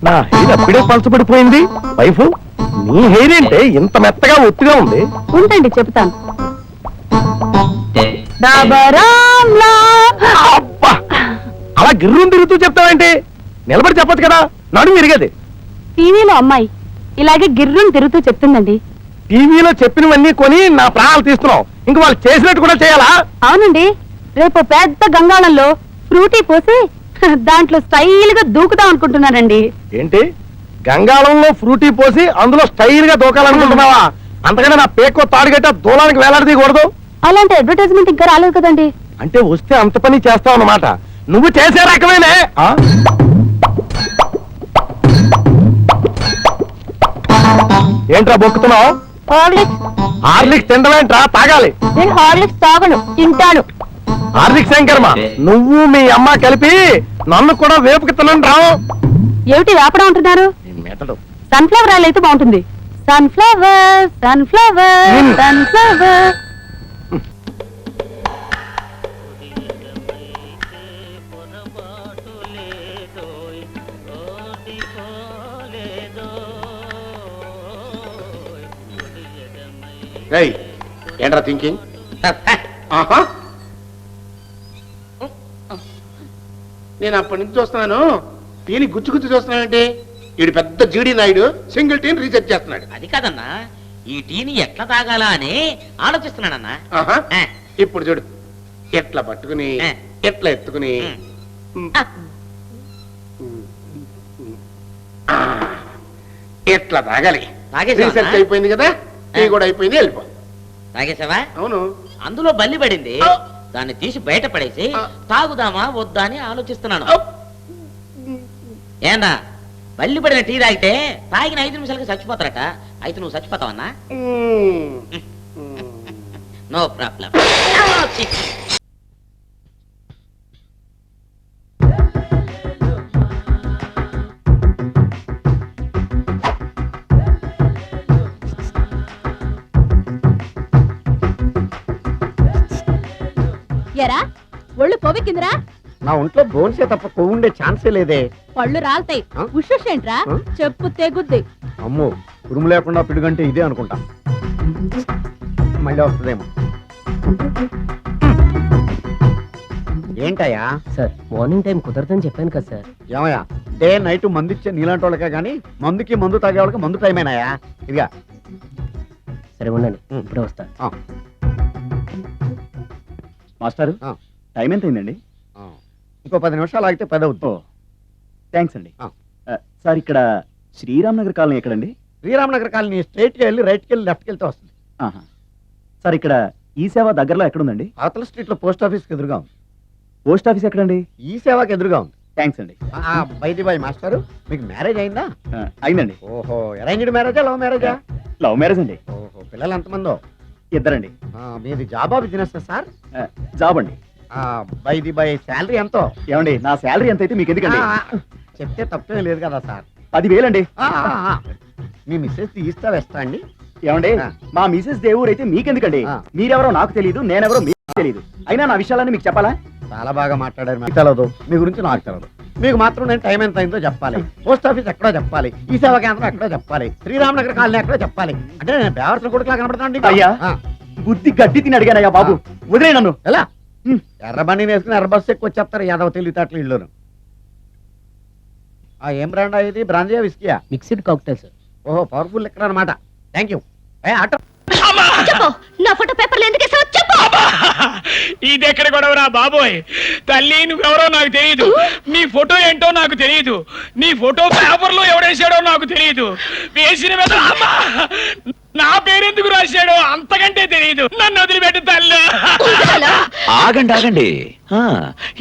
నా హెయిర్ అప్పుడే పలచబడిపోయింది. వైఫ్, నీ హెయిర్ ఏంటే ఇంత మెత్తగా ఒత్తిగా ఉంది? ఉండండి చెప్తాను. అబ్బా, అలా గిర్రం తిరుగుతూ చెప్తావేంటి? నిలబడి చెప్పొచ్చు కదా, నడుము విరిగేది. టీవీలో అమ్మాయి ఇలాగే గిర్రం తిరుగుతూ చెప్తుందండి. టీవీలో చెప్పినవన్నీ కొని నా ప్రాణాలు తీస్తున్నావు, ఇంక వాళ్ళు చేసినట్టు కూడా చేయాలా? అవునండి, రేపు పెద్ద గంగాళంలో ఫ్రూటీ పోసి దాంట్లో స్టైల్ గా దూకుదాం అనుకుంటున్నానండి. ఏంటి, గంగాళంలో ఫ్రూటీ పోసి అందులో స్టైల్ గా దూకాలనుకుంటున్నావా? అంతకన్నా నా పేకో తాడుగట్ట దూలానికి వేలాడదీయకూడదు. అలాంటి అడ్వర్టైజ్మెంట్ ఇంకా రాలేదు కదండి. అంటే వస్తే అంత పని చేస్తావు అన్నమాట. నువ్వు చేసే రకమేనే. ఏంట్రా బొక్కుతున్నావు? హార్లిక్స్ తింటమేంట్రా? తాగాలి. నేను హార్లిక్స్ తాగను, తింటాను. హార్లిక్స్ శంకర్మ, నువ్వు మీ అమ్మ కలిపి నన్ను కూడా వేపుకి తినండి రావు. ఏమిటి వేపడం అంటున్నారు? సన్ఫ్లవర్ ఆయిల్ అయితే బాగుంటుంది. Sunflower sunflower sunflower. ఏంట్రా థింకింగ్? నేను అప్పటి నుంచి చూస్తున్నాను, టీని గుచ్చి గుచ్చి చూస్తున్నానంటే వీడు పెద్ద జీడీ నాయుడు సింగిల్ టీని రీసెర్చ్ చేస్తున్నాడు. అది కాదన్నా, ఈ టీని ఎట్లా తాగాలా అని ఆలోచిస్తున్నానన్నా. ఇప్పుడు చూడు, ఎట్లా పట్టుకుని ఎట్లా ఎత్తుకుని ఎట్లా తాగాలి. రీసెర్చ్ అయిపోయింది కదా, టీ కూడా అయిపోయింది, వెళ్ళిపో. తాగేసావా? అవును. అందులో బల్లి పడింది, దాన్ని తీసి బయట పడేసి తాగుదామా వద్దా అని ఆలోచిస్తున్నాను. ఏందా, బల్లి పడిన టీ తాగితే తాగిన 5 నిమిషాలకి చచ్చిపోతారట. అయితే నువ్వు చచ్చిపోతావన్నా? No problem. ఎరా ఒళ్ళు కొవ్వెక్కిందిరా? నా ఒంట్లో బోన్సే తప్ప కొవ్వు ఉండే ఛాన్సే లేదే. పళ్ళు రాల్తాయి. ఉషేంట్రా, చెప్పు తెగుద్ది. అమ్మో, ఉరుము లేకుండా పిడుగంటే ఇదే అనుకుంటా. మళ్ళీ వస్తుందేమో. ఏంటయ్యా? సార్, మార్నింగ్ టైం కుదరదని చెప్పాను కదా సార్. ఏమయ్యా, డే నైట్ మందు ఇచ్చే నీలాంటి వాళ్ళకే గానీ మందుకి మందు తాగే వాళ్ళకి మందు టైమేనాయా? ఇదిగా సరే ఉండండి, ఇప్పుడే వస్తా. మాస్టారు, టైం ఎంత అయిందండి? ఇంకో 10 నిమిషాలు ఆగితే 10 అవుతుంది. థ్యాంక్స్ అండి. సార్, ఇక్కడ శ్రీరామ్ నగర్ కాలనీ ఎక్కడండి? శ్రీరామనగర్ కాలనీ స్ట్రైట్కి వెళ్ళి రైట్కి వెళ్ళి లెఫ్ట్కి వెళ్తే వస్తుంది. సార్, ఇక్కడ ఈ సేవ దగ్గరలో ఎక్కడుందండి? అవతల స్ట్రీట్ లో పోస్ట్ ఆఫీస్కి ఎదురుగా ఉంది. పోస్ట్ ఆఫీస్ ఎక్కడండి? ఈ సేవకి ఎదురుగా ఉంది. థ్యాంక్స్ అండి. బైది బాయ్ మాస్టారు, మీకు మ్యారేజ్ అయిందా? అయిందండి. ఓహో, అరేంజ్డ్ మ్యారేజా లవ్ మ్యారేజా? లవ్ మ్యారేజ్ అండి. ఓహో, పిల్లలు ఎంతమందో? 2 అండి. మీది జాబా బిజినెస్ సార్? జాబ్ అండి. బైది బై శాలరీ ఎంతో? ఏమండి, నా శాలరీ ఎంత అయితే మీకు ఎందుకండి? చెప్తే తప్పేం లేదు కదా సార్. 10,000 అండి. మీ మిస్సెస్ ఈస్తా వేస్తా అండి. ఏమండి, మా మిసెస్ దేవుడు అయితే మీకెందుకండి? మీరెవరో నాకు తెలియదు, నేనెవరో మీకు తెలియదు. అయినా నా విషయాలన్నీ మీకు చెప్పాలా? చాలా బాగా మాట్లాడారు. మీకు తెలదు, మీ గురించి నాకు తెలదు. మీకు మాత్రం నేను టైం ఎంత అయిందో చెప్పాలి, పోస్ట్ ఆఫీస్ ఎక్కడో చెప్పాలి, ఈ సేవా కేంద్రం ఎక్కడో చెప్పాలి, శ్రీరామనగర్ కాలనీ ఎక్కడో చెప్పాలి. అంటే నేను బేవర్సన కొడుకులా కనబడతాను. అయ్యా, బుద్ధి గడ్డి తిని అడిగానయ్యా బాబు, వదిలే నన్ను. ఎలా ఎర్రబండి వేసుకుని ఎర్ర బస్సు ఎక్కువ వచ్చేస్తారు యాదవ తెలివితేటలు ఇళ్ళును. ఏం బ్రాండ్ ఇది? బ్రాంజియా విస్కియా? Mixed cocktail sir. ఓహో, పవర్ఫుల్ ఎక్కడ అనమాట. Thank you. ఆటో నా ఫోటో పేపర్లు ఎందుకు వేసావు? చెప్పు. ఇది ఎక్కడ గొడవరా బాబోయ్? తల్లి, నువ్వెవరో నాకు తెలియదు, నీ ఫోటో ఏంటో నాకు తెలియదు, నీ ఫోటో పేపర్ లో ఎవడేసాడో నాకు తెలియదు, వేసిన మీద నా పేరెందుకు రాశాడో అంతకంటే తెలియదు. నన్ను వదిలిపెట్టు తల్లి. ఆగండి ఆగండి,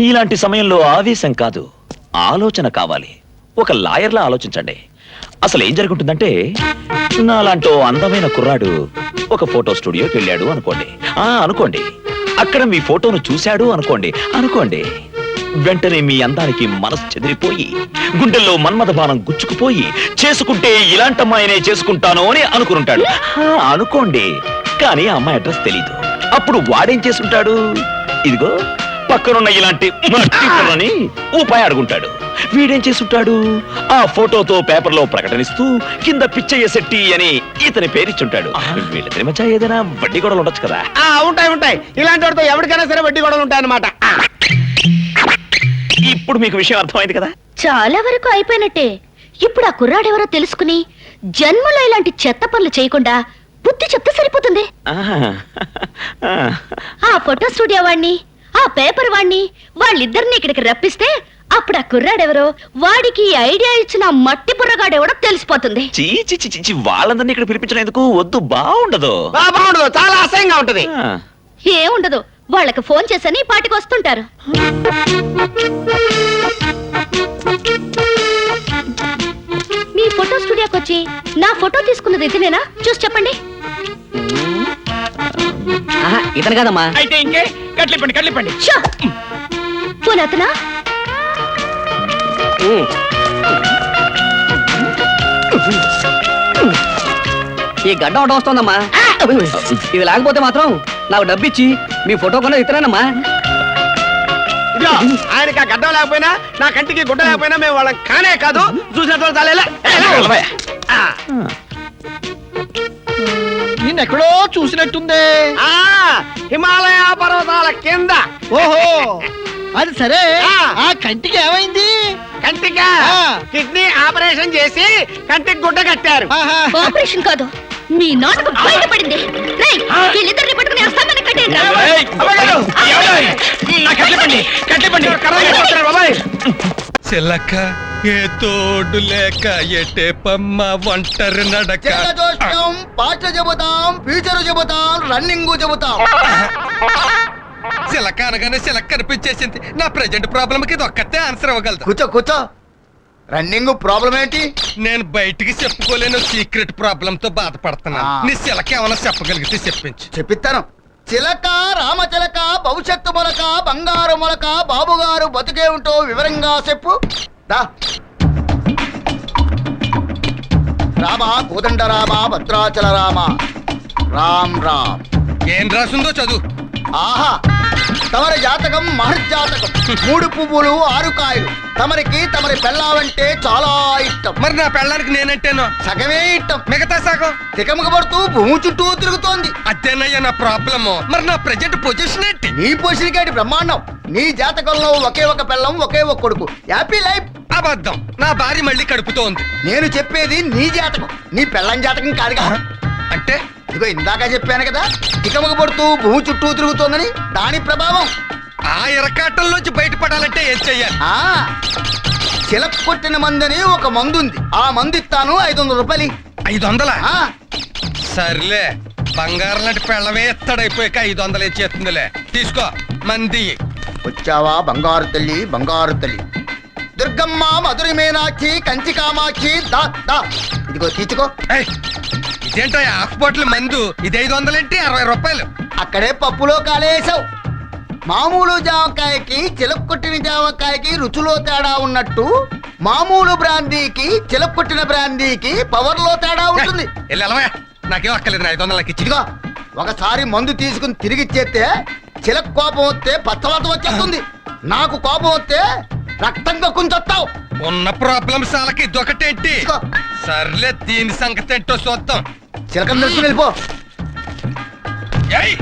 ఇలాంటి సమయంలో ఆవేశం కాదు, ఆలోచన కావాలి. ఒక లాయర్లా ఆలోచించండి. అసలు ఏం జరుగుతుందంటే, నాలాంటో అందమైన కుర్రాడు ఒక ఫోటో స్టూడియోకి వెళ్ళాడు అనుకోండి. అనుకోండి, అక్కడ మీ ఫోటోను చూశాడు అనుకోండి. వెంటనే మీ అందానికి మనసు చెదిరిపోయి, గుండెల్లో మన్మథ బాణం గుచ్చుకుపోయి, చేసుకుంటే ఇలాంటి అమ్మాయినే చేసుకుంటాను అని అనుకుంటాడు. అనుకోండి, కానీ ఆ అమ్మాయి అడ్రస్ తెలీదు. అప్పుడు వాడేం చేసుకుంటాడు? ఇదిగో పక్కనున్న ఇలాంటి మట్టి బుర్రని ఉపాయ అడుగుంటాడు. వీడేం చేసుంటాడు, ఆ ఫోటోతో పేపర్లో ప్రకటనిస్తూ కింద పిచ్చయ్య శెట్టి అని ఇతని పేరిచ్చుంటాడు. వీళ్ళిద్దరి మధ్య ఏదైనా వడ్డీ గొడవలు ఉండొచ్చు కదా. ఉంటాయి ఇలాంటి వాడితో ఎవరికైనా సరే వడ్డీ గొడవలు ఉంటాయన్నమాట. ఇప్పుడు మీకు విషయం అర్థమైంది కదా. చాలా వరకు అయిపోయినట్టే. ఇప్పుడు ఆ కుర్రాడెవరో తెలుసుకుని జన్మలో ఇలాంటి చెత్త పనులు చేయకుండా బుద్ధి చెప్తే సరిపోతుంది. ఆహా. ఆ ఫోటో స్టూడియో వాడిని, ఆ పేపర్ వాడిని, వాళ్ళిద్దరిని ఇక్కడికి రప్పిస్తే అప్పుడు ఆ కుర్రాడెవరో, వాడికి ఈ ఐడియా ఇచ్చిన ఆ మట్టి బుర్రగాడెవడో తెలిసిపోతుంది. చీ వాళ్ళందరినీ ఇక్కడ పిలిపించడం ఎందుకు? వద్దు, బాగుండదు. బాగుండదు, చాలా అసహ్యంగా ఉంటది. ఏముండదు, వాళ్ళకి ఫోన్ చేసని పాటికి వస్తుంటారు. మీ ఫోటో స్టూడియోకి వచ్చి నా ఫోటో తీసుకున్నది ఇతనేనా? చూసి చెప్పండి. ఇతను కదమ్మా. అయితే ఇంకే కట్లిప్పండి. షో! పోనీ అతనా? ఈ గడ్డ ఒకటి వస్తుందమ్మా. ఇవి లేకపోతే మాత్రం నాకు డబ్బిచ్చి మీ ఫోటో కొన్నది ఇతనేనమ్మా. ఇదిగో, ఆయనకి ఆ గడ్డం లేకపోయినా, నా కంటికి గుడ్డ లేకపోయినా మేము వాళ్ళం కానే కాదు. చూసినట్టు చాలేలా. నిన్నెక్కడో చూసినట్టుందే. హిమాలయ పర్వతాల కింద. ఓహో, అది సరే. ఆ కంటికి ఏమైంది? కంటికి కిడ్నీ ఆపరేషన్ చేసి కంటికి గుడ్డ కట్టారు. ఆపరేషన్ కాదు, మీ నాటకం బయటపడింది. రేయ్, వీళ్ళిద్దరిని పట్టుకుని అస్తామని కట్టేయండి. చెల్లక్క ఏ తోడు లేక ఎటే పమ్మ ఒంటరి నడక. పాట చెబుతాం, ఫ్యూచర్ చెబుతాం, రన్నింగ్ చెబుతాం. చిలక అనగానే చిలక కనిపించేసింది. నా ప్రెజెంట్ ప్రాబ్లం కి ఇది ఒక్కటే ఆన్సర్ ఇవ్వగలదు. కూర్చో. రన్నింగ్ ప్రాబ్లం ఏంటి? నేను బయటికి చెప్పుకోలేను సీక్రెట్ ప్రాబ్లం తో బాధపడుతున్నా. నీ చిలక ఏమైనా చెప్పగలిగితే చెప్పించు. చెప్పిస్తాను. చిలక, రామచిలక, భవిష్యత్తు మొలక, బంగారు మొలక, బాబుగారు బతుకే ఉంటో వివరంగా చెప్పు. రామ, కోదండ రామ, భద్రాచల రామ, రామ్ రామ్. ఏం రాసిందో చదువు. ఆహా, తమరి జాతకం మహర్జాతకం. 3 పువ్వులు 6 కాయలు. తమరి పెళ్ళావంటే చాలా ఇష్టం. మరి నా పెళ్ళానికి నేనంటేనో సగమే ఇష్టం, మిగతా సగం తికమక పడుతూ భూమి చుట్టూ తిరుగుతోంది. అదేనయ్యా నా ప్రాబ్లము. మరి నా ప్రెజెంట్ పొజిషన్ ఏంటి? నీ పొజిషన్ కేటి బ్రహ్మాండం. నీ జాతకంలో ఒకే ఒక పెళ్ళం, ఒకే ఒక కొడుకు. Happy life. అబద్ధం. నా భార్య మళ్ళీ కడుపుతో ఉంది. నేను చెప్పేది నీ జాతకం, నీ పెళ్ళం జాతకం కాదుగా. అంటే ఇదిగో ఇందాక చెప్పాను కదా, తికమక పడుతూ భూమి చుట్టూ తిరుగుతోందని. దాని ప్రభావం. ఆ ఎరకాటంలోంచి బయటపడాలంటే ఏం చెయ్యాలి? చిలక కొట్టిన మందని ఒక మందుంది. ఆ మందు ఇస్తాను, 500 రూపాయలు. 500? సర్లే, బంగారం లాంటి పెళ్ళమే ఎత్తడైపోయాక 500 చేస్తుందిలే. తీసుకో మంది. వచ్చావా బంగారు తల్లి, బంగారు తల్లి. దుర్గమ్మ, మధురి మీనాక్షి, కంచి కామాక్షి. దా దా, ఇదిగో తీసుకో. ఇదేంటో హాఫ్ బాటిల్ మందు. ఇది 500 ఏంటి? 60 రూపాయలు. అక్కడే పప్పులో కాలేసావు. మామూలు జామకాయకి, చిలక కొట్టిన జామకాయకి రుచిలో తేడా ఉన్నట్టు, మామూలు బ్రాందీకి, చిలక కొట్టిన బ్రాందీకి పవర్ లో తేడా ఉంటుంది. నాకేం అక్కర్లేదు. 500 ఇచ్చి. ఇదిగో, ఒకసారి మందు తీసుకుని తిరిగి ఇచ్చేస్తే చిలక కోపం వస్తే పచ్చవాత వచ్చేస్తుంది. నాకు కోపం వస్తే రక్తంగా కుంచొస్తావు. ఉన్న ప్రాబ్లం సాలకి ఇదొకటేంటి? ఇదిగో. సర్లే, దీని సంగతి ఏంటో చూద్దాం. చిలకం తెలుసుకుని వెళ్ళిపో. ఏయ్